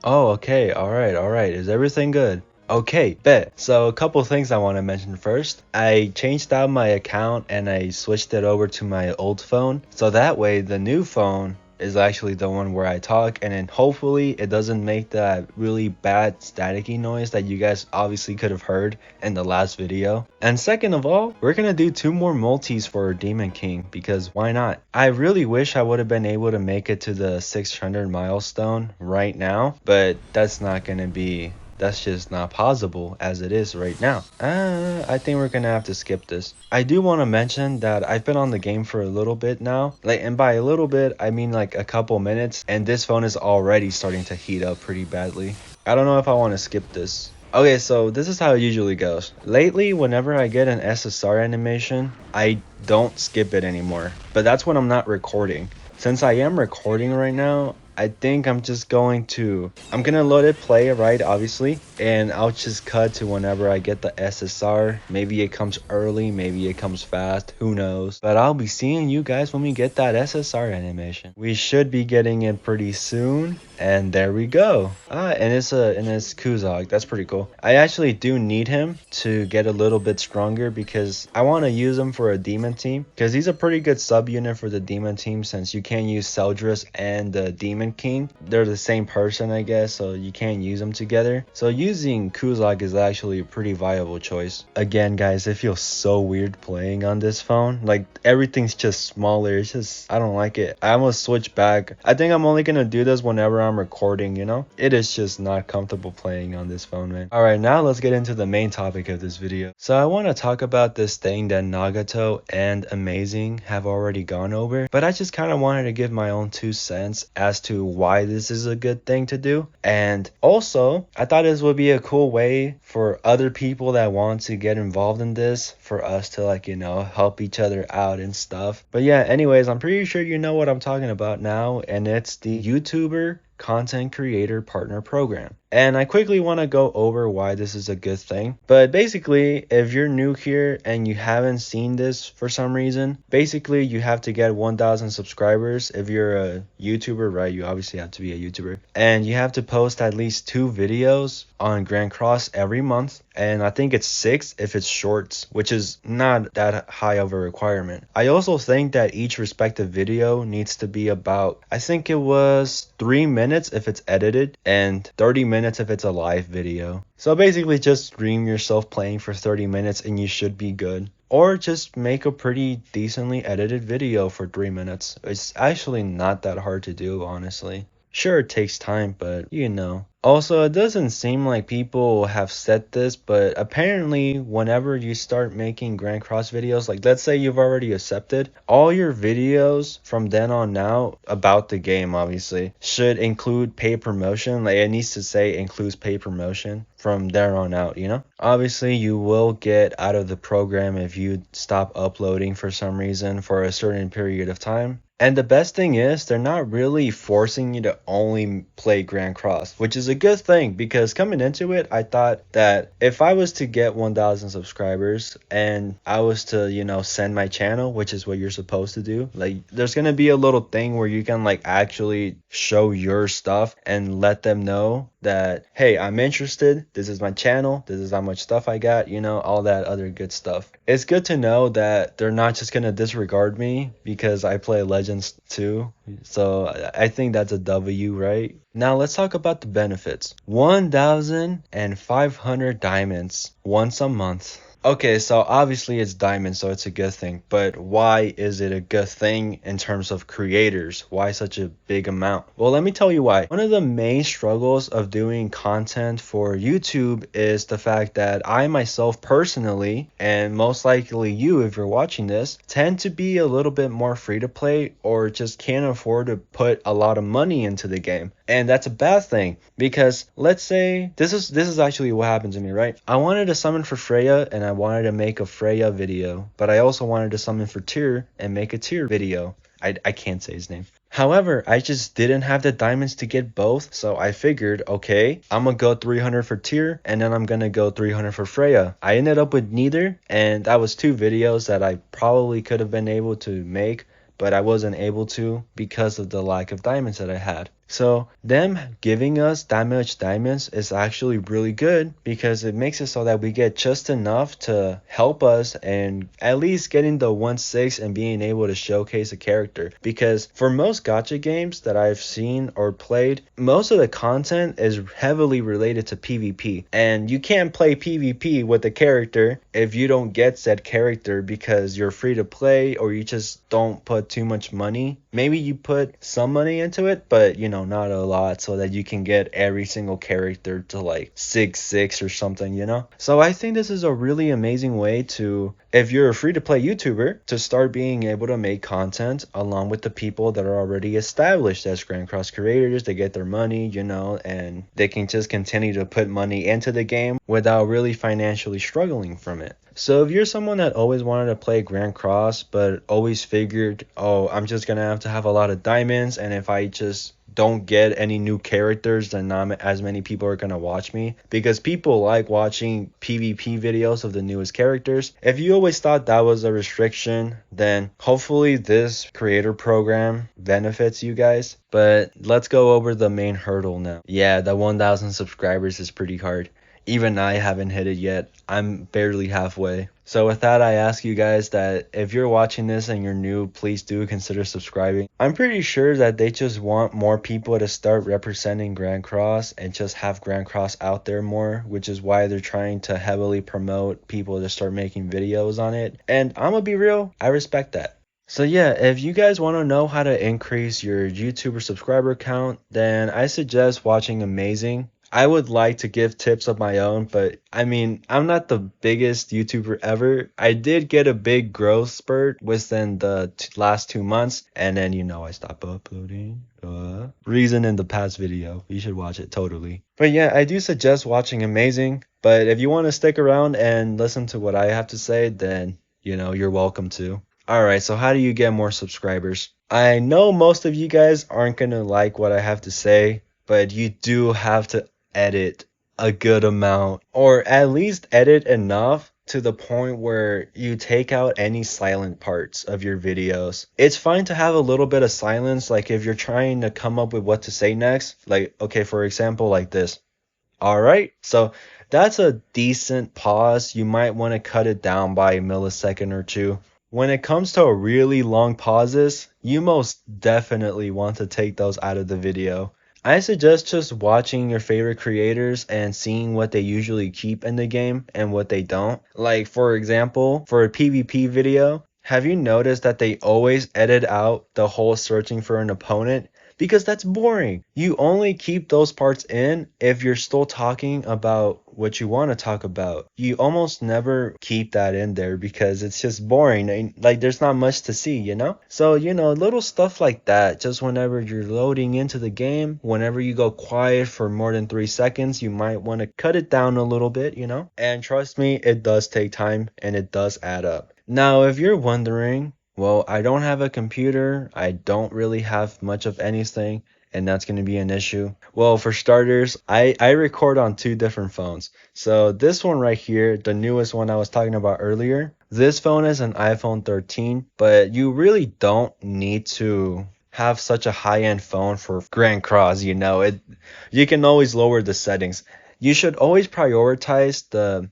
Oh, okay. All right. Is everything good? Okay, bet. So a couple things I want to mention first. I changed out my account and I switched it over to my old phone. So that way the new phone is actually the one where I talk, and then hopefully it doesn't make that really bad staticky noise that you guys obviously could have heard in the last video. And second of all, we're gonna do 2 more multis for Demon King because why not? I really wish I would have been able to make it to the 600 milestone right now, but that's just not possible as it is right now. I think we're gonna have to skip this. I do want to mention that I've been on the game for a little bit now. And by a little bit, I mean like a couple minutes, and this phone is already starting to heat up pretty badly. I don't know if I want to skip this. Okay, so this is how it usually goes. Lately, whenever I get an SSR animation, I don't skip it anymore. But that's when I'm not recording. Since I am recording right now, I think I'm gonna let it play, right, obviously, and I'll just cut to whenever I get the SSR. Maybe it comes early, maybe it comes fast, who knows. But I'll be seeing you guys when we get that SSR animation. We should be getting it pretty soon, and there we go. And it's Kuzak. That's pretty cool. I actually do need him to get a little bit stronger because I want to use him for a demon team, because he's a pretty good sub unit for the demon team, since you can't use Seldris and the demon king. They're the same person, I guess, so you can't use them together. So using Kuzak is actually a pretty viable choice. Again, guys, it feels so weird playing on this phone. Like, everything's just smaller. It's just, I don't like it. I almost switch back. I think I'm only gonna do this whenever I'm recording, you know? It is just not comfortable playing on this phone, man. Alright, now let's get into the main topic of this video. So I want to talk about this thing that Nagato and Amazing have already gone over, but I just kind of wanted to give my own 2 cents as to why this is a good thing to do. And also, I thought this would be a cool way for other people that want to get involved in this, for us to, like, you know, help each other out and stuff. But yeah, anyways, I'm pretty sure you know what I'm talking about now, and it's the YouTuber Content Creator Partner Program. And I quickly want to go over why this is a good thing. But basically, if you're new here and you haven't seen this for some reason, basically you have to get 1,000 subscribers. If you're a YouTuber, right, you obviously have to be a YouTuber. And you have to post at least 2 videos on Grandcross every month. And I think it's 6 if it's shorts, which is not that high of a requirement. I also think that each respective video needs to be about, I think it was 3 minutes if it's edited, and 30 minutes if it's a live video. So basically just stream yourself playing for 30 minutes and you should be good. Or just make a pretty decently edited video for 3 minutes. It's actually not that hard to do, honestly. Sure, it takes time, but you know. Also, it doesn't seem like people have said this, but apparently whenever you start making Grandcross videos, like let's say you've already accepted, all your videos from then on now about the game, obviously, should include paid promotion. Like, it needs to say includes paid promotion from there on out, you know? Obviously, you will get out of the program if you stop uploading for some reason for a certain period of time. And the best thing is, they're not really forcing you to only play Grandcross, which is a good thing, because coming into it, I thought that if I was to get 1,000 subscribers and I was to, you know, send my channel, which is what you're supposed to do, like, there's gonna be a little thing where you can, like, actually show your stuff and let them know that, hey, I'm interested, this is my channel, this is how much stuff I got, you know, all that other good stuff. It's good to know that they're not just gonna disregard me because I play Legends too. So I think that's a W, right? Now let's talk about the benefits. 1,500 diamonds once a month. Okay, so obviously it's diamonds, so it's a good thing. But why is it a good thing in terms of creators? Why such a big amount? Well, let me tell you why. One of the main struggles of doing content for YouTube is the fact that I myself personally, and most likely you if you're watching this, tend to be a little bit more free to play, or just can't afford to put a lot of money into the game. And that's a bad thing, because let's say this is actually what happened to me, right? I wanted to summon for Freya and I wanted to make a Freya video, but I also wanted to summon for Tyr and make a Tyr video. I can't say his name. However, I just didn't have the diamonds to get both, so I figured, okay, I'm gonna go 300 for Tyr and then I'm gonna go 300 for Freya. I ended up with neither, and that was 2 videos that I probably could have been able to make, but I wasn't able to because of the lack of diamonds that I had. So them giving us that much diamonds is actually really good because it makes it so that we get just enough to help us and at least getting the 1/6 and being able to showcase a character. Because for most gacha games that I've seen or played, most of the content is heavily related to PvP. And you can't play PvP with a character if you don't get said character because you're free to play or you just don't put too much money. Maybe you put some money into it, but not a lot, so that you can get every single character to like 6/6 or something. So I think this is a really amazing way to, if you're a free to play YouTuber, to start being able to make content along with the people that are already established as Grandcross creators. They get their money, and they can just continue to put money into the game without really financially struggling from it. So if you're someone that always wanted to play Grandcross but always figured, oh, I'm just gonna have a lot of diamonds, and if I just don't get any new characters, then not as many people are gonna watch me, because people like watching PvP videos of the newest characters. If you always thought that was a restriction, then hopefully this creator program benefits you guys. But let's go over the main hurdle now. Yeah, the 1,000 subscribers is pretty hard. Even I haven't hit it yet. I'm barely halfway. So with that, I ask you guys that if you're watching this and you're new, please do consider subscribing. I'm pretty sure that they just want more people to start representing Grandcross and just have Grandcross out there more, which is why they're trying to heavily promote people to start making videos on it. And I'm gonna be real, I respect that. So yeah, if you guys want to know how to increase your YouTuber subscriber count, then I suggest watching Amazing. I would like to give tips of my own, but I mean, I'm not the biggest YouTuber ever. I did get a big growth spurt within the last 2 months, and then I stopped uploading. Reason in the past video. You should watch it totally. But yeah, I do suggest watching Amazing, but if you want to stick around and listen to what I have to say, then you're welcome to. Alright, so how do you get more subscribers? I know most of you guys aren't gonna like what I have to say, but you do have to edit a good amount, or at least edit enough to the point where you take out any silent parts of your videos. It's fine to have a little bit of silence, like if you're trying to come up with what to say next, like, okay, for example, like this. Alright, so that's a decent pause. You might want to cut it down by a millisecond or two. When it comes to really long pauses, you most definitely want to take those out of the video. I suggest just watching your favorite creators and seeing what they usually keep in the game and what they don't. Like, for example, for a PvP video, have you noticed that they always edit out the whole searching for an opponent? Because that's boring. You only keep those parts in if you're still talking about what you want to talk about. You almost never keep that in there because it's just boring and like there's not much to see. So, little stuff like that, just whenever you're loading into the game, whenever you go quiet for more than 3 seconds, you might want to cut it down a little bit. And trust me, it does take time and it does add up. Now, if you're wondering, well, I don't have a computer, I don't really have much of anything, and that's going to be an issue. Well, for starters, I record on 2 different phones. So this one right here, the newest one I was talking about earlier, this phone is an iPhone 13, but you really don't need to have such a high-end phone for Grandcross. You can always lower the settings. You should always prioritize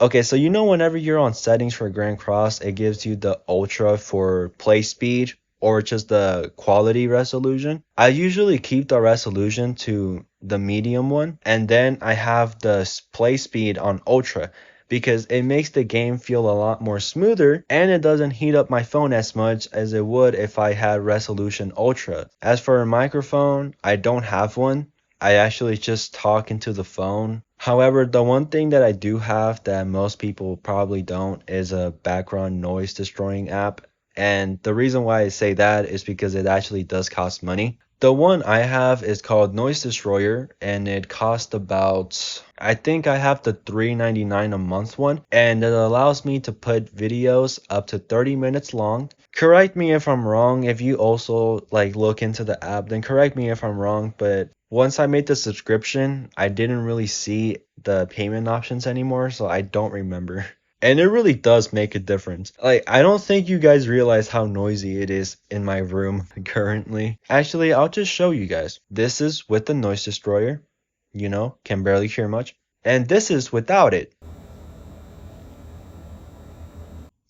okay, so whenever you're on settings for Grandcross, it gives you the ultra for play speed or just the quality resolution. I usually keep the resolution to the medium one, and then I have the play speed on ultra because it makes the game feel a lot more smoother and it doesn't heat up my phone as much as it would if I had resolution ultra. As for a microphone, I don't have one. I actually just talk into the phone. However, the one thing that I do have that most people probably don't is a background noise destroying app. And the reason why I say that is because it actually does cost money. The one I have is called Noise Destroyer, and it costs about, I think I have the $3.99 a month one, and it allows me to put videos up to 30 minutes long. Correct me if I'm wrong. If you also look into the app, then correct me if I'm wrong, but once I made the subscription, I didn't really see the payment options anymore, so I don't remember. And it really does make a difference. Like, I don't think you guys realize how noisy it is in my room currently. Actually, I'll just show you guys. This is with the noise destroyer. You know, can barely hear much. And this is without it.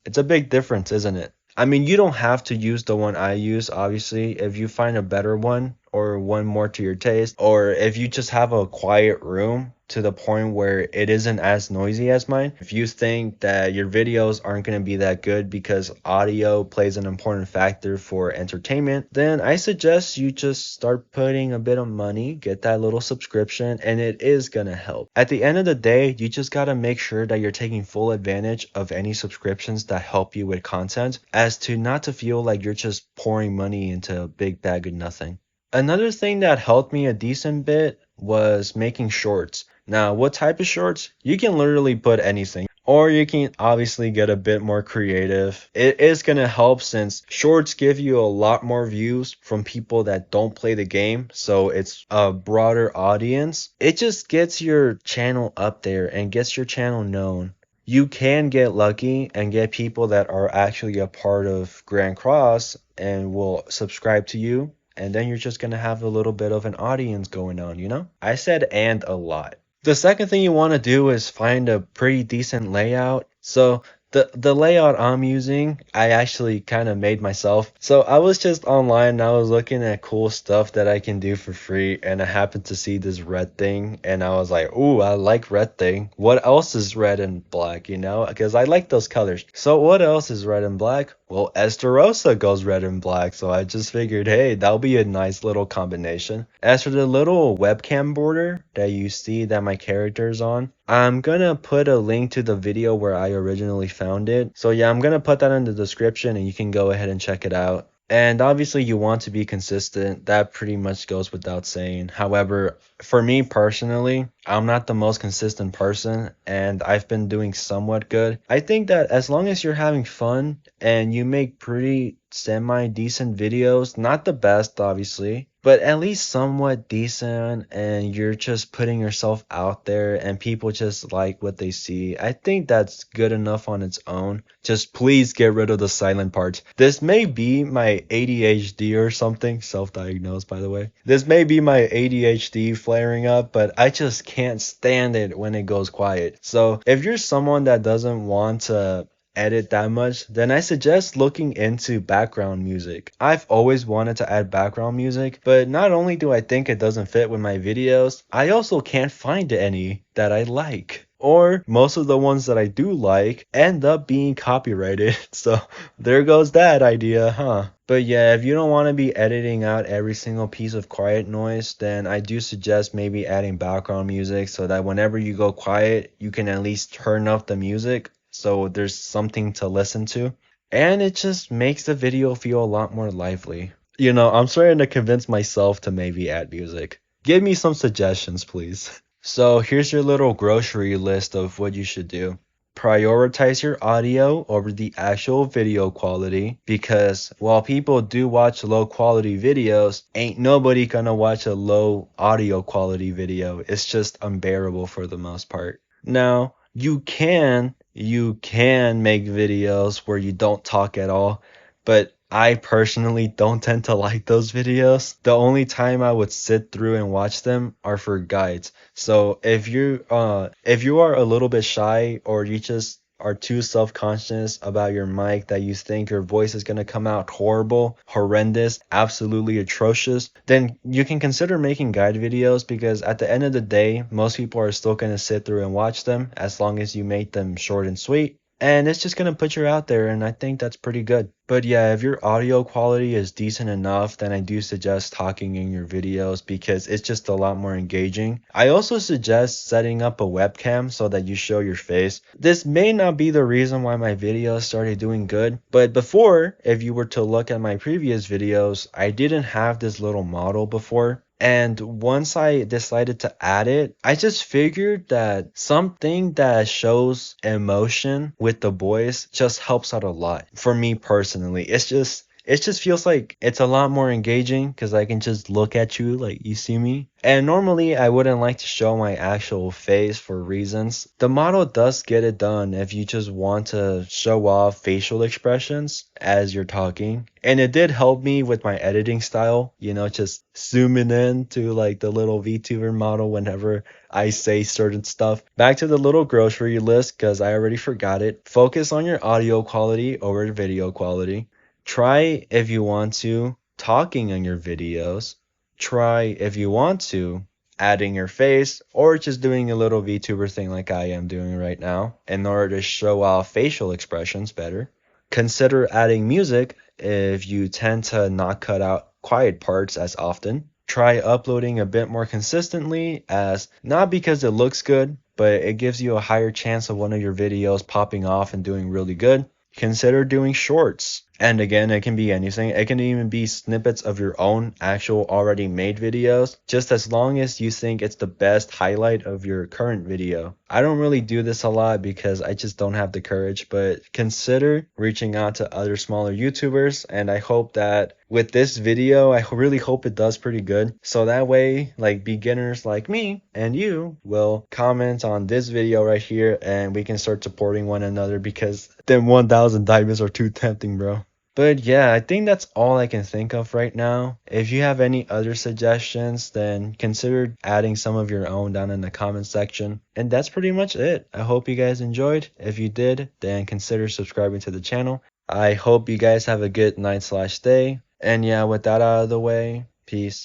It's a big difference, isn't it? I mean, you don't have to use the one I use, obviously. If you find a better one or one more to your taste, or if you just have a quiet room to the point where it isn't as noisy as mine, if you think that your videos aren't going to be that good because audio plays an important factor for entertainment, then I suggest you just start putting a bit of money, get that little subscription, and it is going to help. At the end of the day, you just got to make sure that you're taking full advantage of any subscriptions that help you with content, as to not to feel like you're just pouring money into a big bag of nothing. Another thing that helped me a decent bit was making shorts. Now, what type of shorts? You can literally put anything. Or you can obviously get a bit more creative. It is going to help since shorts give you a lot more views from people that don't play the game. So it's a broader audience. It just gets your channel up there and gets your channel known. You can get lucky and get people that are actually a part of Grandcross and will subscribe to you. And then you're just going to have a little bit of an audience going on, you know? I said and a lot. The second thing you want to do is find a pretty decent layout. So the layout I'm using, I actually kind of made myself. So I was just online and I was looking at cool stuff that I can do for free, and I happened to see this red thing and I was like, ooh, I like red thing. What else is red and black, you know? Because I like those colors. So what else is red and black? Well, Esterosa goes red and black, so I just figured, hey, that'll be a nice little combination. As for the little webcam border that you see that my character's on, I'm gonna put a link to the video where I originally found it. So yeah, I'm gonna put that in the description and you can go ahead and check it out. And obviously you want to be consistent. That pretty much goes without saying. However, for me personally, I'm not the most consistent person and I've been doing somewhat good. I think that as long as you're having fun and you make pretty semi-decent videos, not the best obviously, but at least somewhat decent, and you're just putting yourself out there and people just like what they see, I think that's good enough on its own. Just please get rid of the silent parts. This may be my ADHD or something, self-diagnosed by the way. This may be my ADHD flaring up, but I just can't stand it when it goes quiet. So if you're someone that doesn't want to edit that much, then I suggest looking into background music. I've always wanted to add background music, but not only do I think it doesn't fit with my videos, I also can't find any that I like. Or most of the ones that I do like end up being copyrighted. So there goes that idea, huh? But yeah, if you don't want to be editing out every single piece of quiet noise, then I do suggest maybe adding background music so that whenever you go quiet, you can at least turn off the music so there's something to listen to. And it just makes the video feel a lot more lively. You know, I'm starting to convince myself to maybe add music. Give me some suggestions, please. So here's your little grocery list of what you should do. Prioritize your audio over the actual video quality, because while people do watch low quality videos, ain't nobody gonna watch a low audio quality video. It's just unbearable for the most part. Now, you can make videos where you don't talk at all, but I personally don't tend to like those videos. The only time I would sit through and watch them are for guides. So if you are a little bit shy, or you just are too self-conscious about your mic that you think your voice is going to come out horrible, horrendous, absolutely atrocious, then you can consider making guide videos, because at the end of the day, most people are still going to sit through and watch them as long as you make them short and sweet. And it's just going to put you out there, and I think that's pretty good. But yeah, if your audio quality is decent enough, then I do suggest talking in your videos, because it's just a lot more engaging. I also suggest setting up a webcam so that you show your face. This may not be the reason why my videos started doing good, but before, if you were to look at my previous videos, I didn't have this little model before. And once I decided to add it, I just figured that something that shows emotion with the voice just helps out a lot. For me personally, it just feels like it's a lot more engaging because I can just look at you like you see me. And normally I wouldn't like to show my actual face for reasons. The model does get it done if you just want to show off facial expressions as you're talking. And it did help me with my editing style, just zooming in to like the little VTuber model whenever I say certain stuff. Back to the little grocery list because I already forgot it. Focus on your audio quality over video quality. Try if you want to talking on your videos. Try if you want to adding your face or just doing a little VTuber thing like I am doing right now in order to show off facial expressions better. Consider adding music if you tend to not cut out quiet parts as often. Try uploading a bit more consistently, as not because it looks good, but it gives you a higher chance of one of your videos popping off and doing really good. Consider doing shorts. And again, it can be anything. It can even be snippets of your own actual already made videos, just as long as you think it's the best highlight of your current video. I don't really do this a lot because I just don't have the courage, but consider reaching out to other smaller YouTubers, and I hope that with this video, I really hope it does pretty good. So that way, like beginners like me and you will comment on this video right here and we can start supporting one another because them 1,000 diamonds are too tempting, bro. But yeah, I think that's all I can think of right now. If you have any other suggestions, then consider adding some of your own down in the comment section. And that's pretty much it. I hope you guys enjoyed. If you did, then consider subscribing to the channel. I hope you guys have a good night/day. And yeah, with that out of the way, peace.